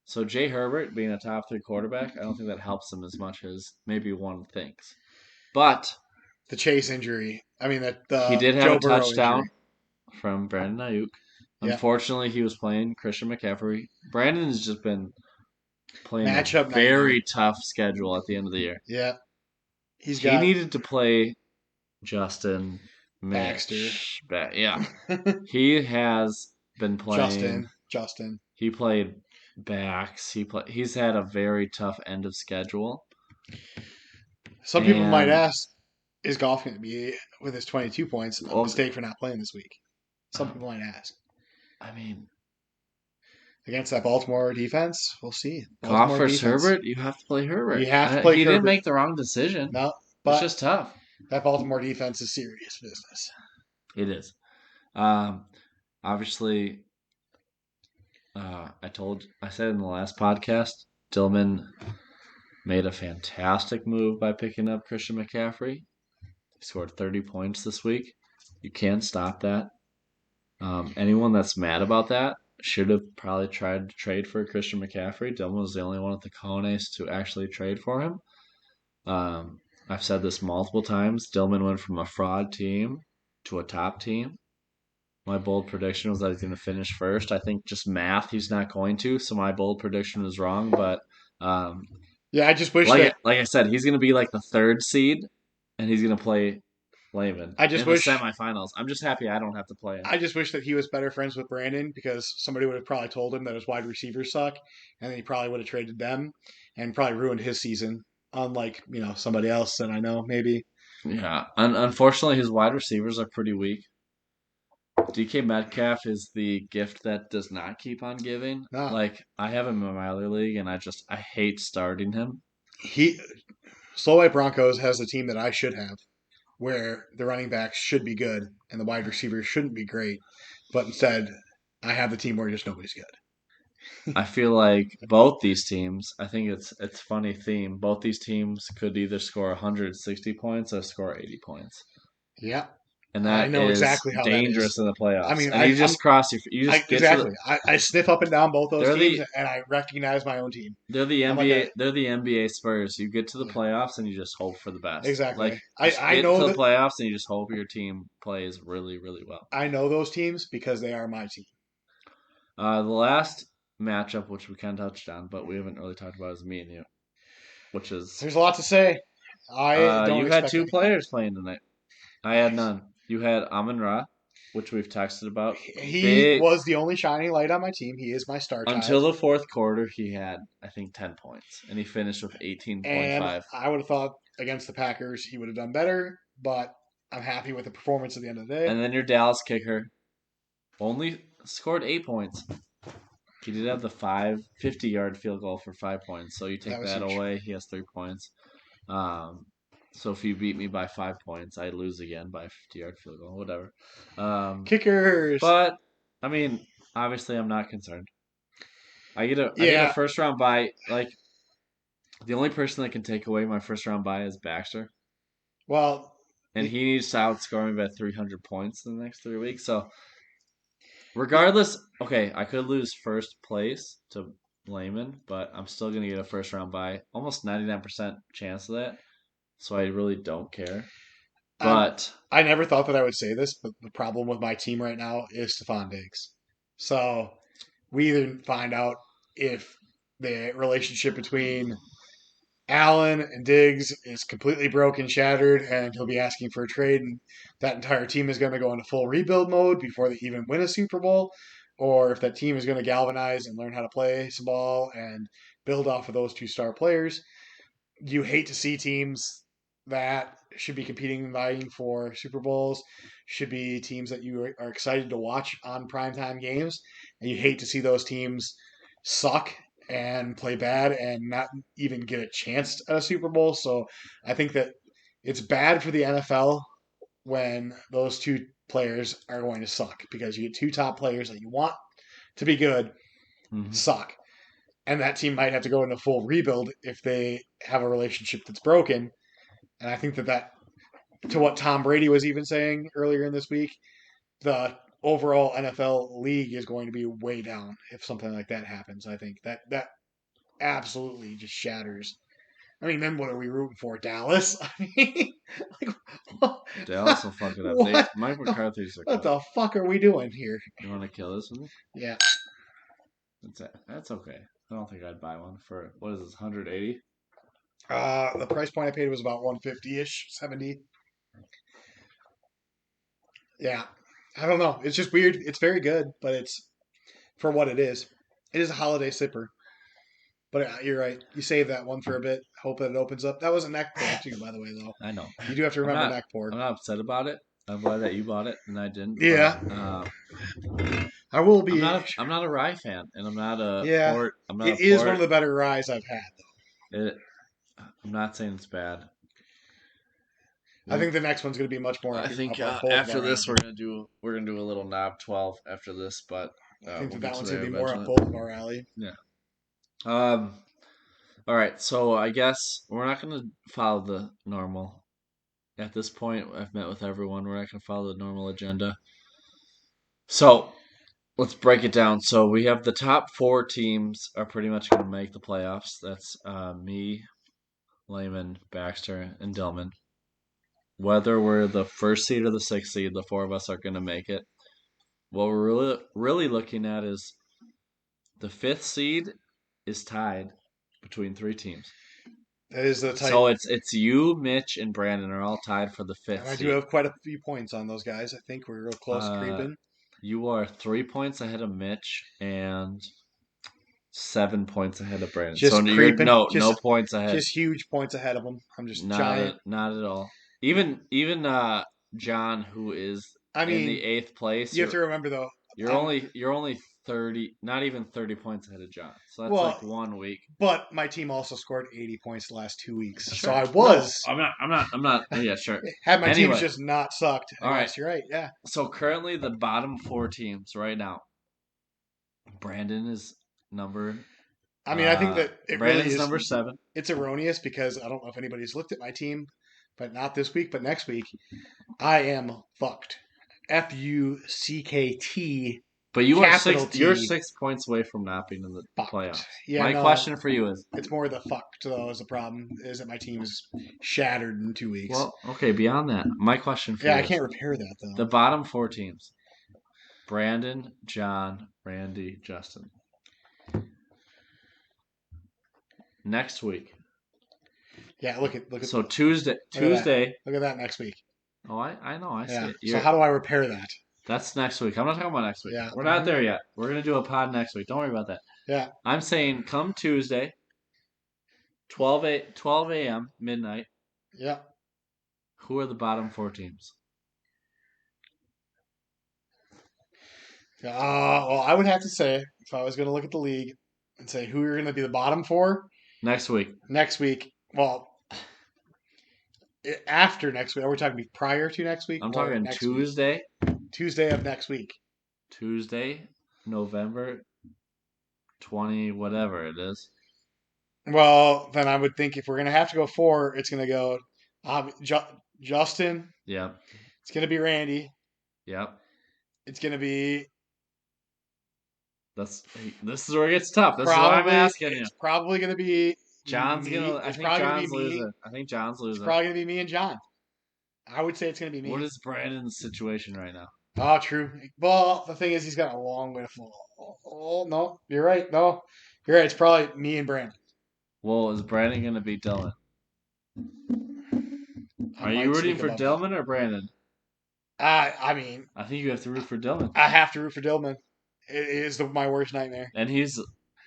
So Jay Herbert being a top 3 quarterback, I don't think that helps him as much as maybe one thinks. But The Chase injury. I mean, he the did have a Joe Burrow injury. touchdown from Brandon Ayuk. Yeah. Unfortunately, he was playing Christian McCaffrey. Brandon's just been playing a Matchup nightmare. very tough schedule at the end of the year. Yeah. He's He got needed to play Justin, Baxter. Mitch. Yeah, he has been playing. Justin. He played backs. He's had a very tough end of schedule, Some people might and ask, is Goff going to be, with his 22 points, a well, mistake for not playing this week? Some um, people might ask. I mean, Against that Baltimore defense, we'll see. Goff Baltimore versus defense. Herbert. You have to play Herbert. You have to play He didn't Herbert. make the wrong decision. No, It's but just tough. that Baltimore defense is serious business. It is. Um, obviously, I said in the last podcast, Dillman made a fantastic move by picking up Christian McCaffrey. He scored 30 points this week. You can't stop that. Anyone that's mad about that should have probably tried to trade for Christian McCaffrey. Dillman was the only one at the Cones to actually trade for him. I've said this multiple times. Dillman went from a fraud team to a top team. My bold prediction was that he's going to finish first. I think just math, he's not going to. So my bold prediction was wrong. But um, Yeah, I just wish that. like I said, he's going to be like the third seed, and he's going to play Layman I just in the wish. semifinals. I'm just happy I don't have to play him. I just wish that he was better friends with Brandon because somebody would have probably told him that his wide receivers suck, and then he probably would have traded them and probably ruined his season. Unlike somebody else that I know maybe. Yeah, unfortunately, his wide receivers are pretty weak. DK Metcalf is the gift that does not keep on giving. No, Like I have him in my other league, and I hate starting him. he Slow White Broncos has the team that I should have, where the running backs should be good and the wide receivers shouldn't be great, but instead I have the team where just nobody's good. I feel like both these teams. I think it's funny theme. Both these teams could either score 160 points or score 80 points, Yeah, and I that know is exactly how that is. dangerous in the I playoffs. mean, And you just you just get to the. exactly. I sniff up and down both those They're teams, the and I recognize my own team. they're the I'm like a NBA they're the NBA Spurs. You get to the yeah, playoffs and you just hope for the best. Like exactly. just I get know to the that playoffs and you just hope your team plays really really well. I know those teams because they are my team. The last matchup, which we kind of touched on, but we haven't really talked about, is me and you, which is There's a lot to say. I don't you had expect two anything. players playing tonight. I had none. You had Amon Ra, which we've texted about. He Big was the only shining light on my team. He is my star until child. the fourth quarter, he had I think 10 points, and he finished with And 18.5. I would have thought against the Packers he would have done better, but I'm happy with the performance at the end of the day. And then your Dallas kicker only scored 8 points. He did have the 50-yard field goal for 5 points. So you That take was that huge. away, he has 3 points. Um, so if you beat me by 5 points, I lose again by a 50-yard field goal, whatever. Kickers. But I mean, obviously, I'm not concerned. I get a Yeah. first round bye. Like the only person that can take away my first round bye is Baxter, Well, and he needs to outscore me by 300 points in the next 3 weeks. So regardless, okay, I could lose first place to Layman, but I'm still gonna get a first round bye. Almost 99% chance of that. So I really don't care. I'm. But I never thought that I would say this, but the problem with my team right now is Stephon Diggs. So we either find out if the relationship between Allen and Diggs is completely broken, shattered, and he'll be asking for a trade, and that entire team is going to go into full rebuild mode before they even win a Super Bowl, or if that team is going to galvanize and learn how to play some ball and build off of those two star players. You hate to see teams that should be competing and vying for Super Bowls, should be teams that you are excited to watch on primetime games, and you hate to see those teams suck and play bad and not even get a chance at a Super Bowl. So I think that it's bad for the NFL when those two players are going to suck because you get two top players that you want to be good mhm. suck. And that team might have to go into full rebuild if they have a relationship that's broken. And I think that to what Tom Brady was even saying earlier in this week, the overall NFL league is going to be way down if something like that happens. I think that absolutely just shatters. I mean, then what are we rooting for? Dallas? I mean, like, Dallas will fuck it up. what? Mike McCarthy's their What coach. the fuck are we doing here? You want to kill this with me? Yeah. That's okay. I don't think I'd buy one for what is this 180? The price point I paid was about 150 ish, 70. Yeah. I don't know. It's just weird. It's very good, but it's for what it is. It is a holiday sipper. But you're right. You save that one for a bit. Hope that it opens up. That was a neck pour too, by the way, though. I know. You do have to I'm remember not. neck pour. I'm not upset about it. I'm glad that you bought it and I didn't. Yeah, But, I will be. I'm not a Rye fan, and I'm not a Yeah, port. I'm not it a is port. one of the better ryes I've had. It, I'm not saying it's bad. I think the next one's going to be much more I up think up both after of our this alleys. we're gonna do a little knob 12 after this, but I think we'll that get to one's there going to be more up eventually. both of our alley. Yeah. All right. So I guess we're not gonna follow the normal. At this point, I've met with everyone. We're not gonna follow the normal agenda. So let's break it down. So we have the top four teams are pretty much gonna make the playoffs. That's me, Lehman, Baxter, and Dillman. Whether we're the first seed or the sixth seed, the four of us are going to make it. What we're really looking at is the fifth seed is tied between three teams. That is the type. So it's you, Mitch, and Brandon are all tied for the fifth And I seed. do have quite a few points on those guys. I think we're real close creeping. You are 3 points ahead of Mitch and 7 points ahead of Brandon. Just so you're creeping. no points ahead. Just huge points ahead of them. I'm just giant. Not at all. Even John, who is I in mean, the eighth place, you have to remember though. you're only 30, not even 30 points ahead of John. So that's Well, like 1 week. But my team also scored 80 points the last 2 weeks, Sure. so I was. No, I'm not. Yeah, sure. Had my Anyway. teams just not sucked, I All guess you're right. Yeah. So currently the bottom four teams right now. Brandon is number. I mean, I think that it Brandon's really is number 7. It's erroneous because I don't know if anybody's looked at my team, but not this week, but next week. I am fucked. FUCKT. But you are Capital T. You're 6 points away from not being in the Fucked. playoffs. Yeah, My no, question for you is: it's more the fucked though is the problem. Is that my team is shattered in 2 weeks. well, okay, beyond that, my question for Yeah, you I is: can't repair that though. the bottom four teams: Brandon, John, Randy, Justin. Next week. Yeah, look at So Tuesday. Look at that next week. Oh, I know. I see Yeah. it. So how do I repair that? That's next week. I'm not talking about next week. Yeah. We're not there yet. We're gonna do a pod next week. Don't worry about that. Yeah. I'm saying come Tuesday, 12 a.m. midnight. Yeah. Who are the bottom four teams? Well, I would have to say if I was going to look at the league and say who are going to be the bottom four Next week. next week. Well, after next week, are we talking prior to next week? I'm talking Tuesday. Tuesday of next week. Tuesday, November 20, whatever it is. Well, then I would think if we're going to have to go four, it's going to go Justin. Yep. It's going to be Randy. Yep. It's going to be. This is where it gets tough. This is why I'm asking you. It's probably going to be. John's gonna. I think John's losing. It's probably going to be me and John. I would say it's going to be me. What is Brandon's situation right now? Oh, true. Well, the thing is, he's got a long way to fall. Oh, no. You're right. No. You're right. It's probably me and Brandon. Well, is Brandon going to beat Dylan? Are you rooting for Dylan or Brandon? I mean, I think you have to root for Dylan. I have to root for Dylan. It is my worst nightmare. And he's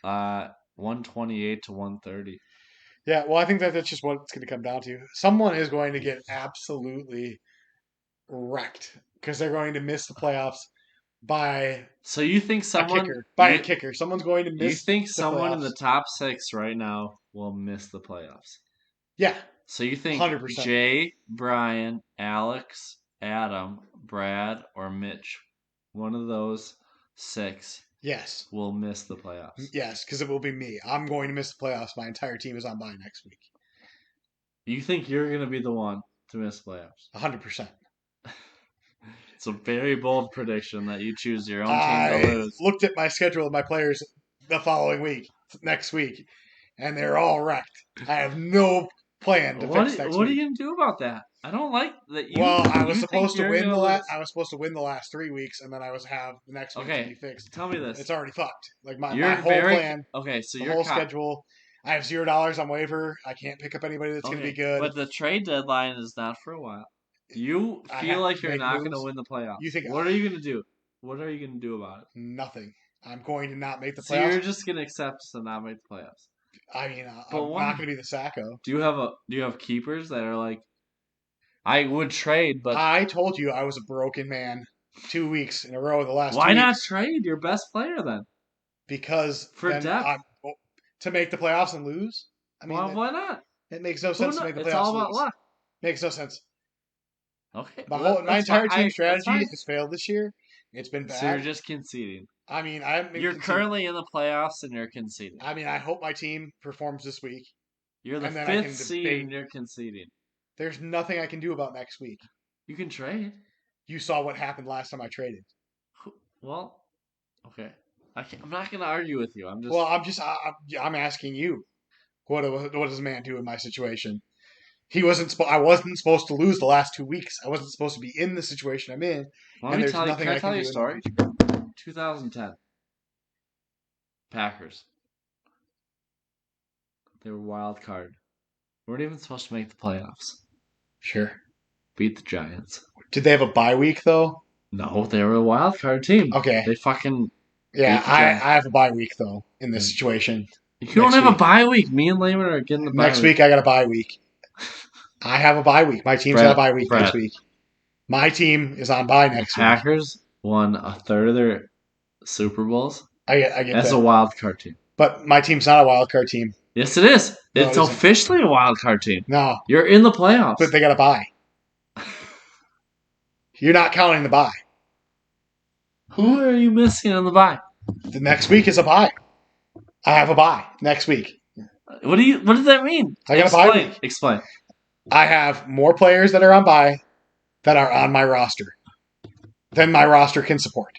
128 to 130. Yeah, well, I think that's just what it's going to come down to. Someone is going to get absolutely wrecked because they're going to miss the playoffs by. So you think someone a kicker? Someone's going to miss. You think someone playoffs. in the top 6 right now will miss the playoffs? Yeah. So you think 100%. Jay, Brian, Alex, Adam, Brad, or Mitch, one of those 6, yes, will miss the playoffs? Yes, because it will be me. I'm going to miss the playoffs. My entire team is on bye next week. You think you're going to be the one to miss playoffs? 100%. It's a very bold prediction that you choose your own team to I lose. looked at my schedule of my players the following week, next week, and they're all wrecked. I have no plan to fix next What are week. you gonna do about that? I don't like that Well, you think you're gonna I lose. was supposed to win the last 3 weeks, and then I was have the next week to Okay, be fixed. tell me It's this. already fucked. Like my You're whole very plan, okay. So the you're whole schedule. I have $0 on waiver. I can't pick up anybody that's going to be okay, good. but the trade deadline is not for a while. You I feel have like to you're make not gonna moves. win the You playoffs. think What are you gonna do? What are you gonna do about it? nothing? I'm going to not make the So playoffs. you're just gonna accept to not make the playoffs. I mean, But I'm not why? going to be the Sacco. Do you have keepers that are like I would trade, but I told you I was a broken man 2 weeks in a row. The last two why not weeks trade your best player then because for then depth? I'm to make the playoffs and lose. I mean, Why not? it makes no Who sense to know? make the It's playoffs all and about lose. luck. Makes no sense. Okay, My that's fine. entire team That's strategy fine. has failed this year. It's been So you're bad. just conceding. I mean, I'm You're conceding. currently in the playoffs and you're conceding. I mean, I hope my team performs this week, You're the and then I fifth can seed debate. and you're conceding. There's nothing I can do about next week. You can trade. You saw what happened last time I traded. Well, okay. I'm not gonna argue with you. I'm just. Well, I'm asking you. What does a man do in my situation? I wasn't supposed to lose the last 2 weeks. I wasn't supposed to be in the situation I'm in, Let and me there's tell you. nothing Can I I can tell you a do in the story? future. 2010 Packers. They were wild card. Weren't even supposed to make the playoffs. Sure. Beat the Giants. Did they have a bye week though? No, they were a wild card team. Okay. They fucking Yeah, beat the Giants. I have a bye week though in this And situation. you don't Next have a week. bye week. Me and Lehman are getting the bye Next week. week I got a bye week. I have a bye week. My team's got a bye week next Brett, week. My team is on bye the next week. Packers won a third of their Super Bowls I get as a that. wild card team. But my team's not a wild card team. Yes, it is. No, It's it isn't. officially a wild card team. No, You're in the but playoffs. they got a bye. You're not counting the bye. Who are you missing on the bye? The next week is a bye. I have a bye next week. What does that mean? I got a bye week. Explain. I have more players that are on bye that are on my roster than my roster can support.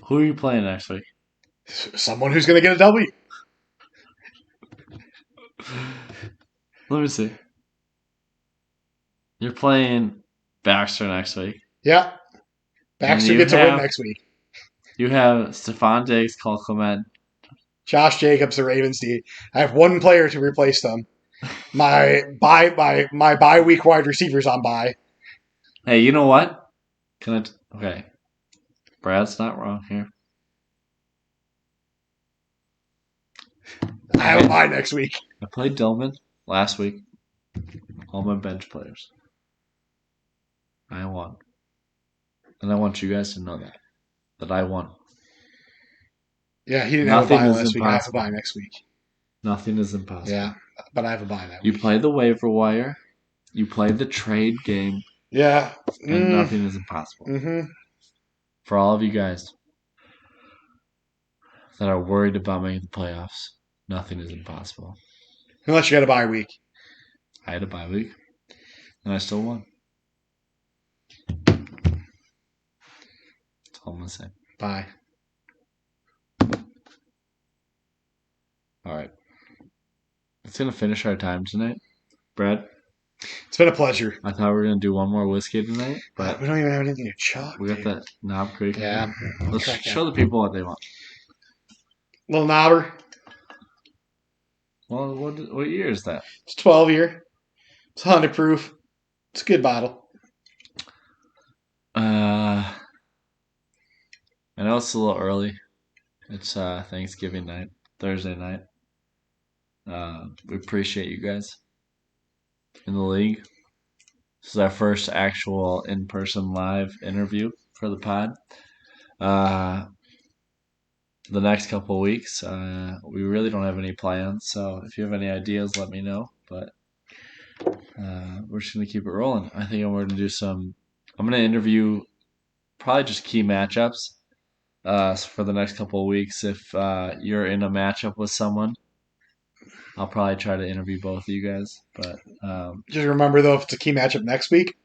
Who are you playing next week? Someone who's going to get a W. Let me see. You're playing Baxter next week. Yeah. Baxter gets a win next week. You have Stephon Diggs, Cole Clement. Josh Jacobs, the Ravens D. I have one player to replace them. My bye week wide receivers on bye. Hey, you know what? Okay. Brad's not wrong here. I have a bye next week. I played Dillman last week. All my bench players. I won. And I want you guys to know that I won. Yeah, he didn't have a bye last week. I have a bye next week. Nothing is impossible. Yeah, but I have a bye that week. You play the waiver wire. You play the trade game. Yeah. And nothing is impossible. Mm-hmm. For all of you guys that are worried about making the playoffs, nothing is impossible. Unless you got a bye week. I had a bye week, and I still won. That's all I'm going to say. Bye. All right. It's going to finish our time tonight. Brad? It's been a pleasure. I thought we were going to do one more whiskey tonight, but we don't even have anything to chug. We got that Knob Creek. Yeah. Let's show the people what they want. Little knobber. Well, what year is that? It's 12 year. It's 100 proof. It's a good bottle. I know it's a little early. It's Thanksgiving night, Thursday night. We appreciate you guys in the league. This is our first actual in-person live interview for the pod. The next couple of weeks, we really don't have any plans. So if you have any ideas, let me know. But we're just gonna keep it rolling. I think I'm gonna interview probably just key matchups for the next couple of weeks. If you're in a matchup with someone, I'll probably try to interview both of you guys. But just remember though, if it's a key matchup next week,